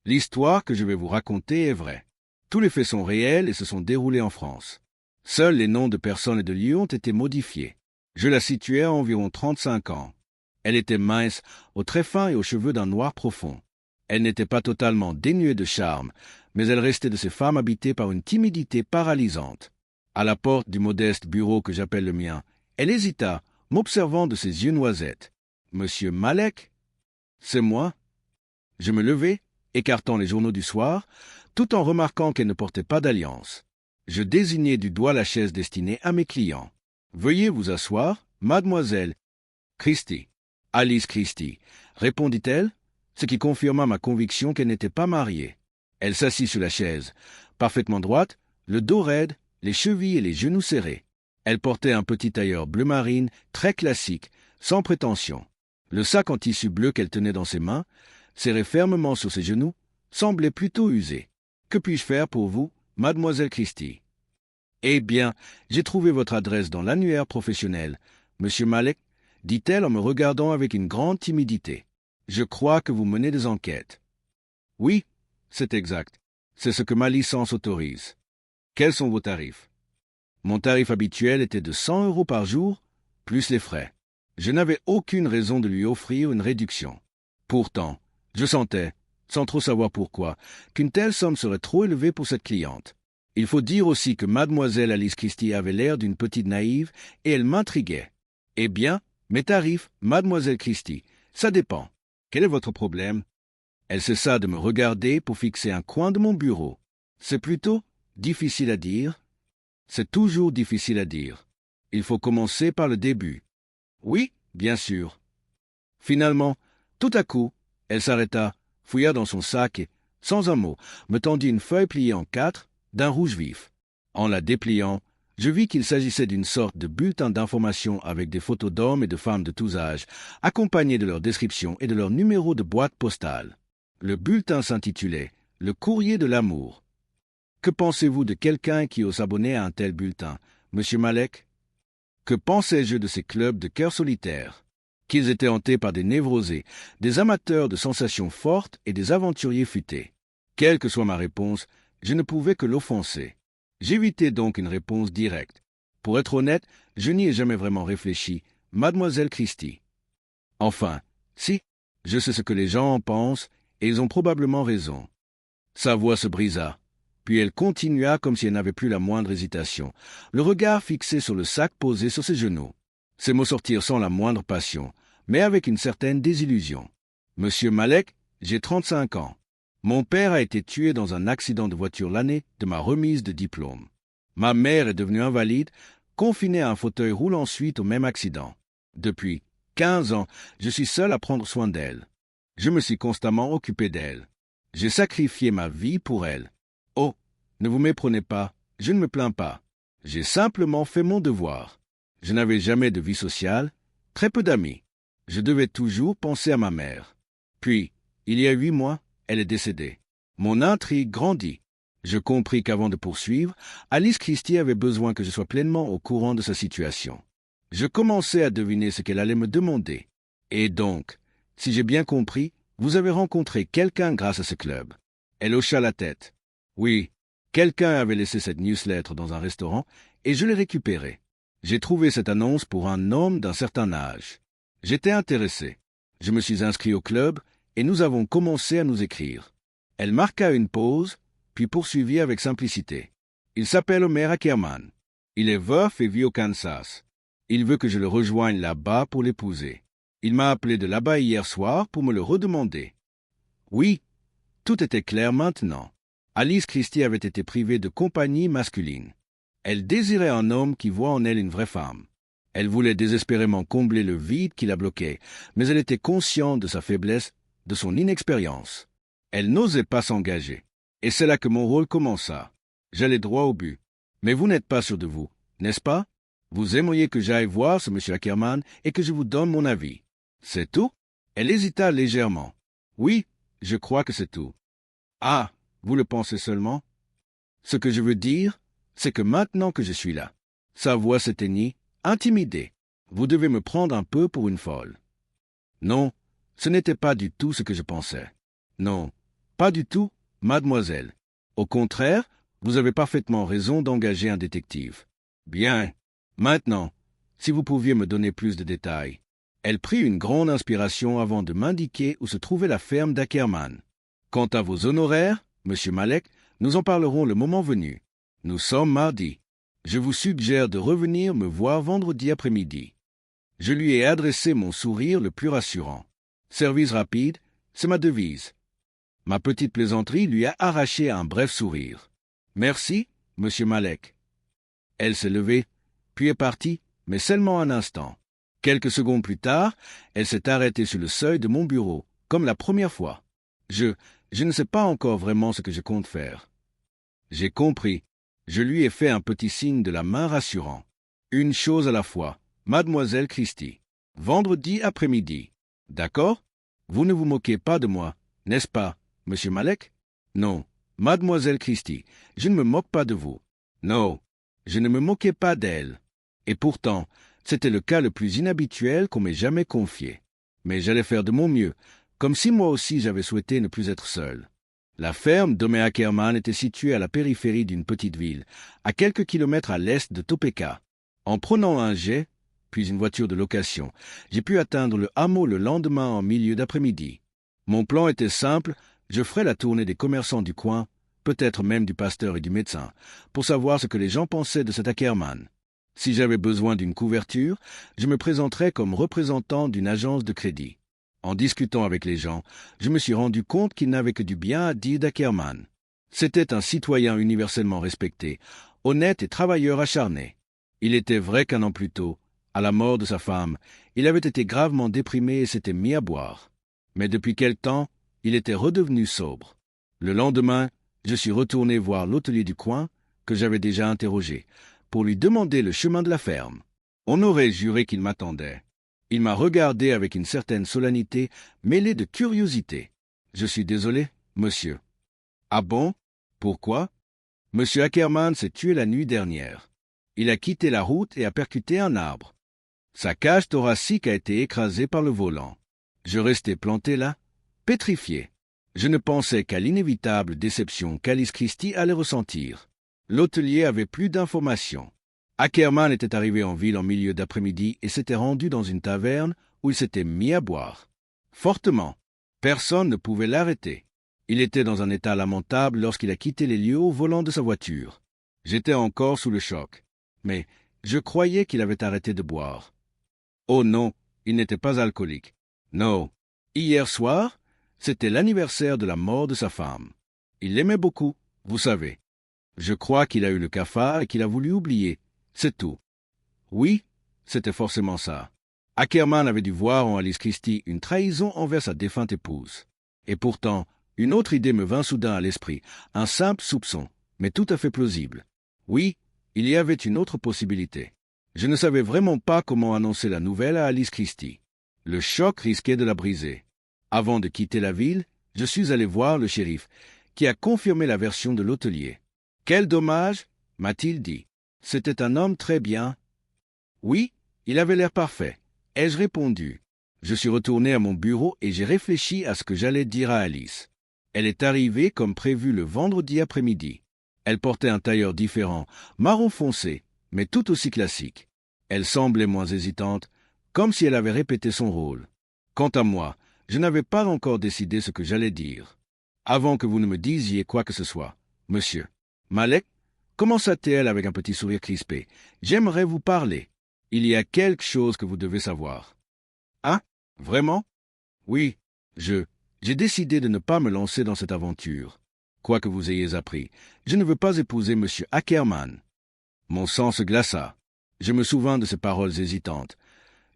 L'histoire que je vais vous raconter est vraie. Tous les faits sont réels et se sont déroulés en France. Seuls les noms de personnes et de lieux ont été modifiés. Je la situais à environ 35 ans. Elle était mince, aux traits fins et aux cheveux d'un noir profond. Elle n'était pas totalement dénuée de charme, mais elle restait de ces femmes habitées par une timidité paralysante. À la porte du modeste bureau que j'appelle le mien, elle hésita, m'observant de ses yeux noisettes. « Monsieur Malek ?» ?»« C'est moi. » Je me levai, écartant les journaux du soir, tout en remarquant qu'elle ne portait pas d'alliance. Je désignai du doigt la chaise destinée à mes clients. « Veuillez vous asseoir, mademoiselle Christie. »« Alice Christie, » répondit-elle, ce qui confirma ma conviction qu'elle n'était pas mariée. Elle s'assit sur la chaise, parfaitement droite, le dos raide, les chevilles et les genoux serrés. Elle portait un petit tailleur bleu marine, très classique, sans prétention. Le sac en tissu bleu qu'elle tenait dans ses mains, serré fermement sur ses genoux, semblait plutôt usé. « Que puis-je faire pour vous, mademoiselle Christie ?»« Eh bien, j'ai trouvé votre adresse dans l'annuaire professionnel, monsieur Malek, » dit-elle en me regardant avec une grande timidité. « Je crois que vous menez des enquêtes. »« Oui, c'est exact. C'est ce que ma licence autorise. » « Quels sont vos tarifs ?» Mon tarif habituel était de 100 € par jour, plus les frais. Je n'avais aucune raison de lui offrir une réduction. Pourtant, je sentais, sans trop savoir pourquoi, qu'une telle somme serait trop élevée pour cette cliente. Il faut dire aussi que mademoiselle Alice Christie avait l'air d'une petite naïve et elle m'intriguait. « Eh bien, mes tarifs, mademoiselle Christie, ça dépend. Quel est votre problème ?» Elle cessa de me regarder pour fixer un coin de mon bureau. « C'est plutôt difficile à dire. » C'est toujours difficile à dire. Il faut commencer par le début. « Oui, bien sûr. » Finalement, tout à coup, elle s'arrêta, fouilla dans son sac et, sans un mot, me tendit une feuille pliée en 4, d'un rouge vif. En la dépliant, je vis qu'il s'agissait d'une sorte de bulletin d'information avec des photos d'hommes et de femmes de tous âges, accompagnés de leur description et de leur numéro de boîte postale. Le bulletin s'intitulait « Le courrier de l'amour ». Que pensez-vous de quelqu'un qui ose s'abonner à un tel bulletin, monsieur Malek? Que pensais-je de ces clubs de cœurs solitaires? Qu'ils étaient hantés par des névrosés, des amateurs de sensations fortes et des aventuriers futés. Quelle que soit ma réponse, je ne pouvais que l'offenser. J'évitais donc une réponse directe. Pour être honnête, je n'y ai jamais vraiment réfléchi, mademoiselle Christie. Enfin, si, je sais ce que les gens en pensent, et ils ont probablement raison. Sa voix se brisa. Puis elle continua comme si elle n'avait plus la moindre hésitation, le regard fixé sur le sac posé sur ses genoux. Ces mots sortirent sans la moindre passion, mais avec une certaine désillusion. « Monsieur Malek, j'ai 35 ans. Mon père a été tué dans un accident de voiture l'année de ma remise de diplôme. Ma mère est devenue invalide, confinée à un fauteuil roulant suite au même accident. Depuis 15 ans, je suis seul à prendre soin d'elle. Je me suis constamment occupé d'elle. J'ai sacrifié ma vie pour elle. Oh, ne vous méprenez pas, je ne me plains pas. J'ai simplement fait mon devoir. Je n'avais jamais de vie sociale, très peu d'amis. Je devais toujours penser à ma mère. Puis, il y a 8 mois, elle est décédée. Mon intrigue grandit. Je compris qu'avant de poursuivre, Alice Christie avait besoin que je sois pleinement au courant de sa situation. Je commençais à deviner ce qu'elle allait me demander. Et donc, si j'ai bien compris, vous avez rencontré quelqu'un grâce à ce club. Elle hocha la tête. Oui, quelqu'un avait laissé cette newsletter dans un restaurant et je l'ai récupérée. J'ai trouvé cette annonce pour un homme d'un certain âge. J'étais intéressé. Je me suis inscrit au club et nous avons commencé à nous écrire. Elle marqua une pause, puis poursuivit avec simplicité. Il s'appelle Homer Ackerman. Il est veuf et vit au Kansas. Il veut que je le rejoigne là-bas pour l'épouser. Il m'a appelé de là-bas hier soir pour me le redemander. Oui, tout était clair maintenant. Alice Christie avait été privée de compagnie masculine. Elle désirait un homme qui voit en elle une vraie femme. Elle voulait désespérément combler le vide qui la bloquait, mais elle était consciente de sa faiblesse, de son inexpérience. Elle n'osait pas s'engager. Et c'est là que mon rôle commença. J'allais droit au but. Mais vous n'êtes pas sûr de vous, n'est-ce pas? Vous aimeriez que j'aille voir ce monsieur Ackerman et que je vous donne mon avis. C'est tout? Elle hésita légèrement. Oui, je crois que c'est tout. Ah, vous le pensez seulement? Ce que je veux dire, c'est que maintenant que je suis là, sa voix s'éteignit, intimidée. Vous devez me prendre un peu pour une folle. Non, ce n'était pas du tout ce que je pensais. Non, Pas du tout, mademoiselle. Au contraire, vous avez parfaitement raison d'engager un détective. Bien. Maintenant, si vous pouviez me donner plus de détails. Elle prit une grande inspiration avant de m'indiquer où se trouvait la ferme d'Ackerman. Quant à vos honoraires, monsieur Malek, nous en parlerons le moment venu. Nous sommes mardi. Je vous suggère de revenir me voir vendredi après-midi. Je lui ai adressé mon sourire le plus rassurant. Service rapide, c'est ma devise. Ma petite plaisanterie lui a arraché un bref sourire. Merci, monsieur Malek. Elle s'est levée, puis est partie, mais seulement un instant. Quelques secondes plus tard, elle s'est arrêtée sur le seuil de mon bureau, comme la première fois. Je ne sais pas encore vraiment ce que je compte faire. J'ai compris. Je lui ai fait un petit signe de la main rassurant. Une chose à la fois, mademoiselle Christie. Vendredi après-midi. D'accord? Vous ne vous moquez pas de moi, n'est-ce pas, monsieur Malek? Non, mademoiselle Christie, je ne me moque pas de vous. Non, je ne me moquais pas d'elle. Et pourtant, c'était le cas le plus inhabituel qu'on m'ait jamais confié. Mais j'allais faire de mon mieux, comme si moi aussi j'avais souhaité ne plus être seul. La ferme d'Homer Ackerman était située à la périphérie d'une petite ville, à quelques kilomètres à l'est de Topeka. En prenant un jet, puis une voiture de location, j'ai pu atteindre le hameau le lendemain en milieu d'après-midi. Mon plan était simple, je ferais la tournée des commerçants du coin, peut-être même du pasteur et du médecin, pour savoir ce que les gens pensaient de cet Ackerman. Si j'avais besoin d'une couverture, je me présenterais comme représentant d'une agence de crédit. En discutant avec les gens, je me suis rendu compte qu'ils n'avaient que du bien à dire d'Ackerman. C'était un citoyen universellement respecté, honnête et travailleur acharné. Il était vrai qu'un an plus tôt, à la mort de sa femme, il avait été gravement déprimé et s'était mis à boire. Mais depuis quelque temps, il était redevenu sobre. Le lendemain, je suis retourné voir l'hôtelier du coin, que j'avais déjà interrogé, pour lui demander le chemin de la ferme. On aurait juré qu'il m'attendait. Il m'a regardé avec une certaine solennité, mêlée de curiosité. « Je suis désolé, monsieur. »« Ah bon? Pourquoi? » ?»« Monsieur Ackerman s'est tué la nuit dernière. Il a quitté la route et a percuté un arbre. Sa cage thoracique a été écrasée par le volant. Je restais planté là, pétrifié. Je ne pensais qu'à l'inévitable déception qu'Alice Christie allait ressentir. L'hôtelier avait plus d'informations. Ackerman était arrivé en ville en milieu d'après-midi et s'était rendu dans une taverne où il s'était mis à boire. Fortement. Personne ne pouvait l'arrêter. Il était dans un état lamentable lorsqu'il a quitté les lieux au volant de sa voiture. J'étais encore sous le choc. Mais je croyais qu'il avait arrêté de boire. Oh non, il n'était pas alcoolique. Non. Hier soir, c'était l'anniversaire de la mort de sa femme. Il l'aimait beaucoup, vous savez. Je crois qu'il a eu le cafard et qu'il a voulu oublier. C'est tout. Oui, c'était forcément ça. Ackerman avait dû voir en Alice Christie une trahison envers sa défunte épouse. Et pourtant, une autre idée me vint soudain à l'esprit, un simple soupçon, mais tout à fait plausible. Oui, il y avait une autre possibilité. Je ne savais vraiment pas comment annoncer la nouvelle à Alice Christie. Le choc risquait de la briser. Avant de quitter la ville, je suis allé voir le shérif, qui a confirmé la version de l'hôtelier. « Quel dommage !» m'a-t-il dit. « C'était un homme très bien. » « Oui, il avait l'air parfait. » ai-je répondu. Je suis retourné à mon bureau et j'ai réfléchi à ce que j'allais dire à Alice. Elle est arrivée comme prévu le vendredi après-midi. Elle portait un tailleur différent, marron foncé, mais tout aussi classique. Elle semblait moins hésitante, comme si elle avait répété son rôle. Quant à moi, je n'avais pas encore décidé ce que j'allais dire. Avant que vous ne me disiez quoi que ce soit, monsieur Malek, commença-t-elle avec un petit sourire crispé, j'aimerais vous parler. Il y a quelque chose que vous devez savoir. Ah, vraiment? Oui, j'ai décidé de ne pas me lancer dans cette aventure. Quoi que vous ayez appris, je ne veux pas épouser M. Ackerman. Mon sang se glaça. Je me souvins de ces paroles hésitantes.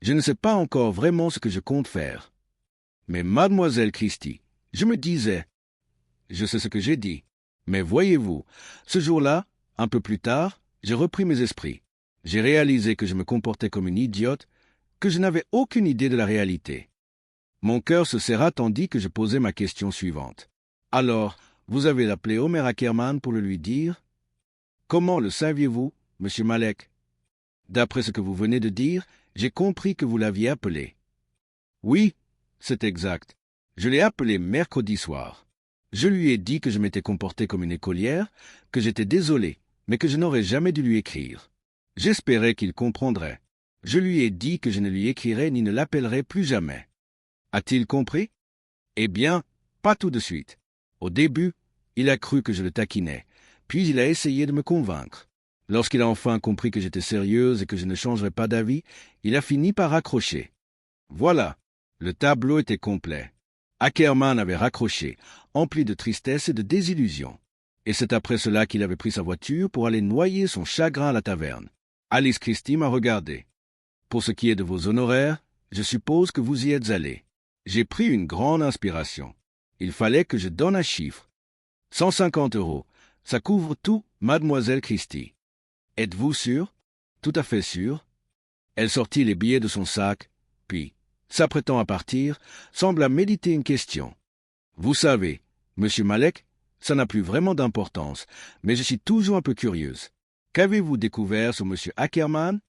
Je ne sais pas encore vraiment ce que je compte faire. Mais mademoiselle Christie, je me disais... Je sais ce que j'ai dit. Mais voyez-vous, ce jour-là, un peu plus tard, j'ai repris mes esprits. J'ai réalisé que je me comportais comme une idiote, que je n'avais aucune idée de la réalité. Mon cœur se serra tandis que je posais ma question suivante. Alors, vous avez appelé Homer Ackerman pour le lui dire? Comment le saviez-vous, monsieur Malek? D'après ce que vous venez de dire, j'ai compris que vous l'aviez appelé. Oui, c'est exact. Je l'ai appelé mercredi soir. Je lui ai dit que je m'étais comporté comme une écolière, que j'étais désolé, mais que je n'aurais jamais dû lui écrire. J'espérais qu'il comprendrait. Je lui ai dit que je ne lui écrirais ni ne l'appellerais plus jamais. A-t-il compris? Eh bien, pas tout de suite. Au début, il a cru que je le taquinais, puis il a essayé de me convaincre. Lorsqu'il a enfin compris que j'étais sérieuse et que je ne changerais pas d'avis, il a fini par raccrocher. Voilà, le tableau était complet. Ackerman avait raccroché, empli de tristesse et de désillusion. Et c'est après cela qu'il avait pris sa voiture pour aller noyer son chagrin à la taverne. Alice Christie m'a regardé. Pour ce qui est de vos honoraires, je suppose que vous y êtes allé. J'ai pris une grande inspiration. Il fallait que je donne un chiffre. 150 €. Ça couvre tout, mademoiselle Christie. Êtes-vous sûr? Tout à fait sûr. Elle sortit les billets de son sac, puis, s'apprêtant à partir, sembla méditer une question. Vous savez, monsieur Malek, ça n'a plus vraiment d'importance, mais je suis toujours un peu curieuse. Qu'avez-vous découvert sur monsieur Ackerman?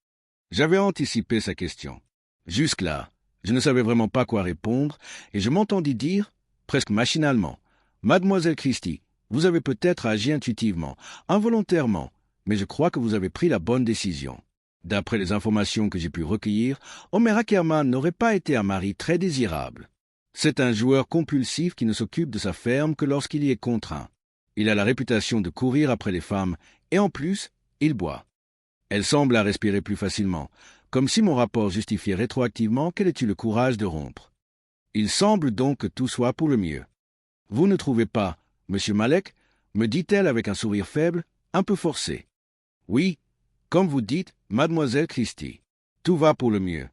J'avais anticipé sa question. Jusque-là, je ne savais vraiment pas quoi répondre, et je m'entendis dire, presque machinalement, Mademoiselle Christie, vous avez peut-être agi intuitivement, involontairement, mais je crois que vous avez pris la bonne décision. D'après les informations que j'ai pu recueillir, Homer Ackerman n'aurait pas été un mari très désirable. C'est un joueur compulsif qui ne s'occupe de sa ferme que lorsqu'il y est contraint. Il a la réputation de courir après les femmes, et en plus, il boit. Elle semble respirer plus facilement, comme si mon rapport justifiait rétroactivement qu'elle ait eu le courage de rompre. Il semble donc que tout soit pour le mieux. Vous ne trouvez pas, monsieur Malek? Me dit-elle avec un sourire faible, un peu forcé. Oui, comme vous dites, mademoiselle Christie. Tout va pour le mieux.